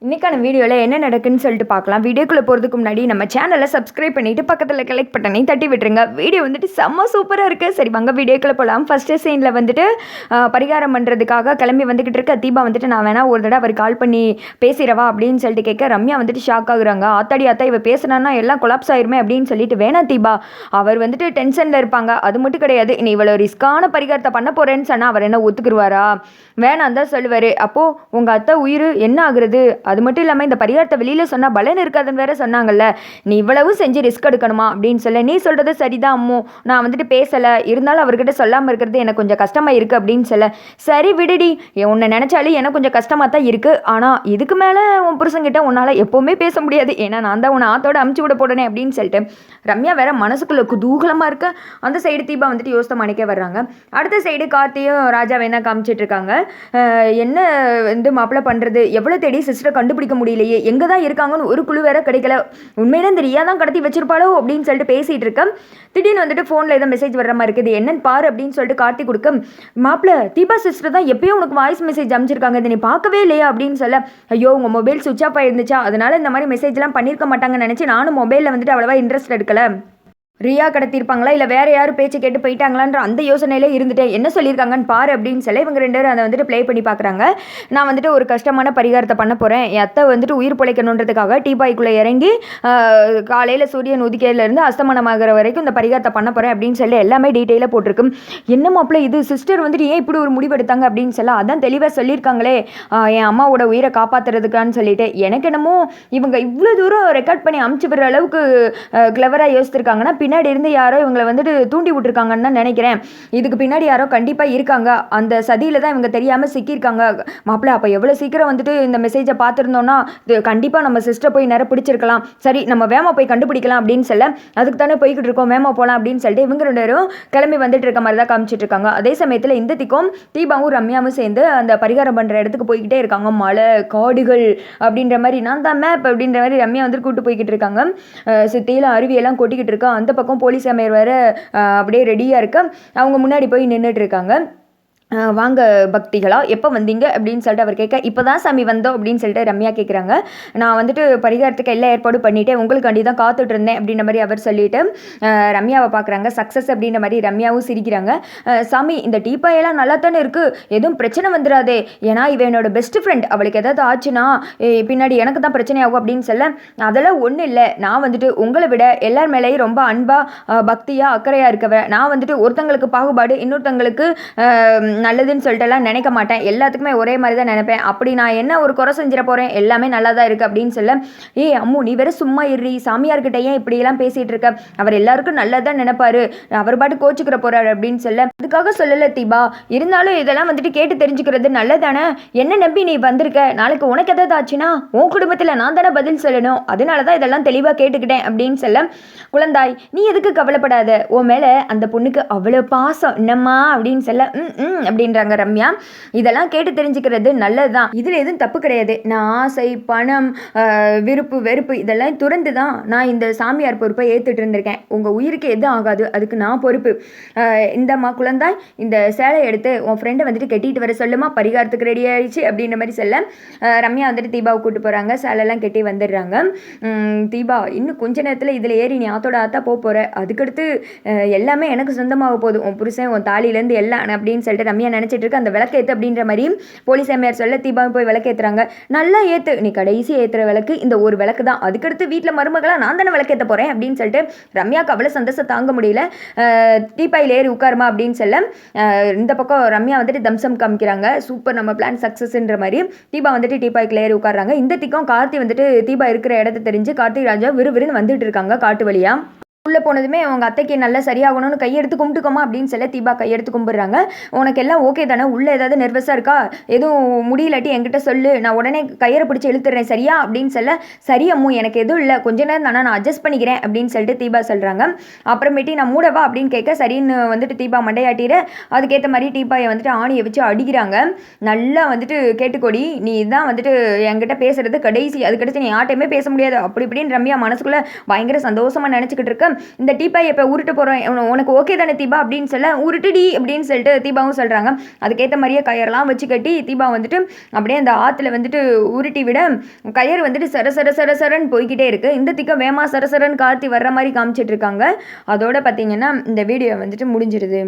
இன்றைக்கான வீடியோவில் என்ன நடக்குன்னு சொல்லிட்டு பார்க்கலாம். வீடியோக்குள்ளே போகிறதுக்கு முன்னாடி நம்ம சேனலை சப்ஸ்கிரைப் பண்ணிவிட்டு பக்கத்தில் கலெக்ட் பட்டனை தட்டி விட்டுருங்க. வீடியோ வந்துட்டு செம்ம சூப்பராக இருக்குது. சரி வாங்க வீடியோக்குள்ளே போகலாம். ஃபஸ்ட்டு சீனில் வந்துட்டு பரிகாரம் பண்ணுறதுக்காக கிளம்பி வந்துக்கிட்டு இருக்க தீபா வந்துட்டு நான் வேணா ஒரு தடவை அவர் கால் பண்ணி பேசிடவா அப்படின்னு சொல்லிட்டு கேட்க ரம்யா வந்துட்டு ஷாக் ஆகுறாங்க. ஆத்தாடி அத்தா இவ பேசுனான்னா எல்லாம் கொலாப்ஸ் ஆயிருமே அப்படின்னு சொல்லிட்டு வேணா தீபா அவர் வந்துட்டு டென்ஷனில் இருப்பாங்க. அது மட்டும் கிடையாது, நீ இவ்வளோ ரிஸ்க்கான பரிகாரத்தை பண்ண போகிறேன்னு சொன்னால் அவர் என்ன ஒத்துக்குருவாரா? வேணாம் தான் சொல்லுவார். அப்போது உங்கள் அத்தை உயிர் என்ன ஆகுறது? அது மட்டும் இல்லாமல் இந்த பரிகாரத்தை வெளியில் சொன்னால் பலன் இருக்காதுன்னு வேற சொன்னாங்கல்ல, நீ இவ்வளவு செஞ்சு ரிஸ்க் எடுக்கணுமா அப்படின்னு சொல்ல, நீ சொல்கிறது சரிதான் அம்மோ, நான் வந்துட்டு பேசலை, இருந்தாலும் அவர்கிட்ட சொல்லாமல் இருக்கிறது எனக்கு கொஞ்சம் கஷ்டமாக இருக்குது அப்படின்னு சொல்ல, சரி விடுடி, உன்னை நினச்சாலும் எனக்கு கொஞ்சம் கஷ்டமாக தான் இருக்குது, ஆனால் இதுக்கு மேலே உன் புருஷங்கிட்ட உன்னால் எப்போவுமே பேச முடியாது, ஏன்னா நான் தான் உன்னை ஆத்தோட அமுச்சு விட போடனே அப்படின்னு சொல்லிட்டு ரம்யா வேற மனசுக்குள்ளே குதூகலமாக இருக்க. அந்த சைடு தீபா வந்துட்டு யோசனை மணிக்கே வர்றாங்க. அடுத்த சைடு கார்த்தியும் ராஜாவை என்ன காமிச்சிட்டு இருக்காங்க. என்ன வந்து மாப்பிள்ளை பண்ணுறது, எவ்வளோ தேடி சிஸ்டரை கண்டுபிடிக்க முடியலையே, எங்கே தான் இருக்காங்கன்னு ஒரு குழு வேற கிடைக்கல, உண்மையிலே இந்த ரியா தான் கடத்தி வச்சிருப்பாளோ அப்படின்னு சொல்லிட்டு பேசிகிட்டு இருக்கேன். திடீர்னு வந்துட்டு ஃபோனில் ஏதோ மெசேஜ் வர்ற மாதிரி இருக்குது, என்னன்னு பாரு அப்படின்னு சொல்லிட்டு கார்த்தி கொடுக்க, மாப்பிள்ளை தீபா சிஸ்டர் தான் எப்பயும் உனக்கு வாய்ஸ் மெசேஜ் அமைச்சிருக்காங்க, இதை நீ பார்க்கவே இல்லையா அப்படின்னு சொல்ல, ஐயோ உங்கள் மொபைல் சுவிட்ச் ஆஃப் ஆயிருந்துச்சா, அதனால இந்த மாதிரி மெசேஜ்லாம் பண்ணியிருக்க மாட்டாங்கன்னு நினச்சி நானும் மொபைலில் வந்துட்டு அவ்வளோவா இன்ட்ரெஸ்ட் எடுக்கல, ரியா கடத்திருப்பாங்களா இல்லை வேறு யாரும் பேச்சு கேட்டு போயிட்டாங்களான்ற அந்த யோசனையிலே இருந்துட்டேன், என்ன சொல்லியிருக்காங்கன்னு பாரு அப்படின்னு சொல்லி இவங்க ரெண்டு பேரும் அதை வந்துட்டு ப்ளே பண்ணி பார்க்குறாங்க. நான் வந்துட்டு ஒரு கஷ்டமான பரிகாரத்தை பண்ண போகிறேன், என் அத்தை வந்துட்டு உயிர் பிழைக்கணுன்றதுக்காக டீபாய்க்குள்ளே இறங்கி காலையில் சூரியன் உதிக்கையிலேருந்து அஸ்தமனமாகிற வரைக்கும் இந்த பரிகாரத்தை பண்ண போகிறேன் அப்படின்னு சொல்லி எல்லாமே டீட்டெயிலாக போட்டிருக்கு. என்ன மாப்பிள்ள இது சிஸ்டர் வந்துட்டு ஏன் இப்படி ஒரு முடிவு எடுத்தாங்க அப்படின்னு சொல்ல, அதான் தெளிவாக சொல்லியிருக்காங்களே என் அம்மாவோட உயிரை காப்பாற்றுறதுக்கான்னு சொல்லிட்டு, எனக்கு என்னமோ இவங்க இவ்வளோ தூரம் ரெக்கார்ட் பண்ணி அமுச்சு விடுற அளவுக்கு கிளவராக யோசிச்சிருக்காங்கன்னா பின்னாடி இருந்து யாரோ இவங்களை வந்துட்டு தூண்டி விட்டுருக்காங்கன்னு தான் நினைக்கிறேன். இதுக்கு பின்னாடி யாரோ கண்டிப்பாக இருக்காங்க, அந்த சதியில் தான் இவங்க தெரியாமல் சிக்கியிருக்காங்க. மாப்பிள்ளை அப்போ எவ்வளோ சீக்கிரம் வந்துட்டு இந்த மெசேஜை பார்த்துருந்தோன்னா இது கண்டிப்பாக நம்ம சிஸ்டர் போய் நேரம் பிடிச்சிருக்கலாம், சரி நம்ம வேமா போய் கண்டுபிடிக்கலாம் அப்படின்னு சொல்ல, அதுக்கு தானே போய்கிட்டு இருக்கோம், வேமா போகலாம் அப்படின்னு சொல்லிட்டு இவங்க ரெண்டு பேரும் கிளம்பி வந்துட்டு இருக்க மாதிரி தான் காமிச்சிட்டு இருக்காங்க. அதே சமயத்தில் இந்த திக்கும் தீபாவும் ரம்யாவும் சேர்ந்து அந்த பரிகாரம் பண்ணுற இடத்துக்கு போய்கிட்டே இருக்காங்க. மலை காடுகள் அப்படின்ற மாதிரி, நான் தான் மேப் அப்படின்ற மாதிரி ரம்யா வந்துட்டு கூப்பிட்டு போய்கிட்டு இருக்காங்க. சுற்றியில் அருவியெல்லாம் கொட்டிக்கிட்டு இருக்கா. அந்த பக்கம் போலீஸ் அமையர் வேறு அப்படியே ரெடியாக இருக்க, அவங்க முன்னாடி போய் நின்றுட்டு இருக்காங்க. வாங்க பக்திகளா, எப்போ வந்தீங்க அப்படின்னு சொல்லிட்டு அவர் கேட்க, இப்போ தான் சாமி வந்தோம் அப்படின்னு சொல்லிட்டு ரம்யா கேட்குறாங்க. நான் வந்துட்டு பரிகாரத்துக்கு எல்லா ஏற்பாடும் பண்ணிவிட்டேன், உங்களுக்காண்டி தான் காத்துட்டு இருந்தேன் அப்படின்ற மாதிரி அவர் சொல்லிட்டு ரம்யாவை பார்க்குறாங்க. சக்ஸஸ் அப்படின்ற மாதிரி ரம்யாவும் சிரிக்கிறாங்க. சாமி இந்த டீப்பாயெல்லாம் நல்லா தானே இருக்குது, எதுவும் பிரச்சனை வந்துடாதே, ஏன்னா இவன் என்னோட பெஸ்ட் ஃப்ரெண்ட், அவளுக்கு எதாவது ஆச்சுன்னா பின்னாடி எனக்கு தான் பிரச்சனை ஆகும் அப்படின்னு சொல்ல, அதெல்லாம் ஒன்றும் இல்லை, நான் வந்துட்டு உங்களை விட எல்லார் மேலேயும் ரொம்ப அன்பாக பக்தியாக அக்கறையாக இருக்கவன், நான் வந்துட்டு ஒருத்தங்களுக்கு பாகுபாடு இன்னொருத்தங்களுக்கு நல்லதுன்னு சொல்லிட்டுலாம் நினைக்க மாட்டேன், எல்லாத்துக்குமே ஒரே மாதிரி தான் நினைப்பேன், அப்படி நான் என்ன ஒரு குறை செஞ்சிட போகிறேன், எல்லாமே நல்லா தான் இருக்குது அப்படின்னு சொல்ல, அம்மு நீ வேற சும்மா இறி, சாமியார்கிட்ட ஏன் இப்படியெல்லாம் பேசிகிட்டு இருக்க, அவர் எல்லாருக்கும் நல்லதான் நினைப்பாரு, அவர் பாட்டு கோச்சுக்கிற போகிறாரு அப்படின்னு சொல்ல, அதுக்காக சொல்லலை தீபா, இருந்தாலும் இதெல்லாம் வந்துட்டு கேட்டு தெரிஞ்சுக்கிறது நல்லதானே, என்ன நம்பி நீ வந்திருக்க, நாளைக்கு உனக்கு எதாவது ஆச்சுன்னா உன் குடும்பத்தில் நான் தானே பதில் சொல்லணும், அதனால தான் இதெல்லாம் தெளிவாக கேட்டுக்கிட்டேன் அப்படின்னு சொல்ல, குழந்தாய் நீ எதுக்கு கவலைப்படாத, உன் மேலே அந்த பொண்ணுக்கு அவ்வளோ பாசம் என்னம்மா அப்படின்னு சொல்ல, அப்படின்றாங்க ரம்யா. இதெல்லாம் கேட்டு தெரிஞ்சுக்கிறது நல்லது தான், இதில் எதுவும் தப்பு கிடையாது, நான் ஆசை பணம் விருப்பு வெறுப்பு இதெல்லாம் துறந்து தான் நான் இந்த சாமியார் பொறுப்பை ஏற்றுட்டு இருந்திருக்கேன், உங்கள் உயிருக்கு எதுவும் ஆகாது, அதுக்கு நான் பொறுப்பு, இந்தம்மா குழந்தாய் இந்த சேலை எடுத்து உன் ஃப்ரெண்டை வந்துட்டு கட்டிட்டு வர சொல்லுமா, பரிகாரத்துக்கு ரெடி ஆயிடுச்சு அப்படின்ற மாதிரி சொல்ல, ரம்யா வந்துட்டு தீபாவை கூப்பிட்டு போகிறாங்க. சேலைலாம் கட்டி வந்துடுறாங்க. தீபா இன்னும் கொஞ்ச நேரத்தில் இதில் ஏறி நீ ஆத்தோட ஆத்தா போகிற, அதுக்கடுத்து எல்லாமே எனக்கு சொந்தமாக போகுது, உன் புருஷன் உன் தாலியிலேருந்து எல்லாம் அப்படின்னு சொல்லிட்டு ரம்யா நினச்சிட்டு இருக்கு. அந்த விளக்கேற்று அப்படின்ற மாதிரி போலீஸ் எம்ஆர் சொல்ல, தீபாவும் போய் விளக்கேற்றுறாங்க. நல்லா ஏற்று, நீ கடைசி ஏற்றுற விளக்கு இந்த ஒரு விளக்கு தான், அதுக்கடுத்து வீட்டில் மருமகளாக நான் தானே விளக்கேற்ற போகிறேன் அப்படின்னு சொல்லிட்டு ரம்யாவுக்கு அவ்வளோ சந்தோஷம் தாங்க முடியல. டீப்பாயில் ஏறி உட்காருமா அப்படின்னு சொல்ல, இந்த பக்கம் ரம்யா வந்துட்டு தம்சம் காமிக்கிறாங்க. சூப்பர், நம்ம பிளான் சக்ஸஸ்ன்ற மாதிரி தீபா வந்துட்டு டீப்பாய்க்குள்ள ஏறி உட்காடுறாங்க. இந்த திக்கம் கார்த்தி வந்துட்டு தீபா இருக்கிற இடத்த தெரிஞ்சு கார்த்திக் ராஜா விறுவிறுன்னு வந்துட்டு இருக்காங்க காட்டு வழியா. உள்ளே போனதுமே அவங்க அத்தைக்கு நல்லா சரியாகணும்னு கையெடுத்து கும்பிட்டுக்கோமா அப்படின்னு சொல்ல தீபா கையெடுத்து கும்பிட்றாங்க. உனக்கு எல்லாம் ஓகே தானே, உள்ளே ஏதாவது நர்வஸாக இருக்கா, எதுவும் முடியலாட்டி என்கிட்ட சொல்லு, நான் உடனே கையரை பிடிச்சி இழுத்துறேன் சரியா அப்படின்னு சொல்ல, சரி அம்மு எனக்கு எதுவும் இல்லை, கொஞ்ச நேரம் தானே நான் அட்ஜஸ்ட் பண்ணிக்கிறேன் அப்படின்னு சொல்லிட்டு தீபா சொல்கிறாங்க. அப்புறமேட்டி நான் மூடவா அப்படின்னு கேட்க, சரின்னு வந்துட்டு தீபா மண்டையாட்டிற, அதுக்கேற்ற மாதிரி தீபாயை வந்துட்டு ஆணியை வச்சு அடிக்கிறாங்க. நல்லா வந்துட்டு கேட்டுக்கொடி, நீ தான் வந்துட்டு என்கிட்ட பேசுறது கடைசி, அதுக்கடுத்து நீ யார்ட்டையுமே பேச முடியாது அப்படி இப்படின்னு ரம்யா மனசுக்குள்ளே பயங்கர சந்தோஷமாக நினச்சிக்கிட்டு இருக்க. இந்த டீப்பாய் இப்போ உருட்ட போகிறோம், உனக்கு ஓகே தானே தீபா அப்படின்னு சொல்ல, உருட்டுடி அப்படின்னு சொல்லிட்டு தீபாவும் சொல்கிறாங்க. அதுக்கேற்ற மாதிரியே கயரெல்லாம் வச்சு கட்டி தீபா வந்துட்டு அப்படியே அந்த ஆற்றுல வந்துட்டு உருட்டி விட கயர் வந்துட்டு சர சர சர சரன்னு போய்கிட்டே இருக்குது. இந்த திக்கம் வேமா சரசரன்னு கார்த்தி வர்ற மாதிரி காமிச்சிட்டு இருக்காங்க. அதோட பார்த்தீங்கன்னா இந்த வீடியோ வந்துட்டு முடிஞ்சிருது.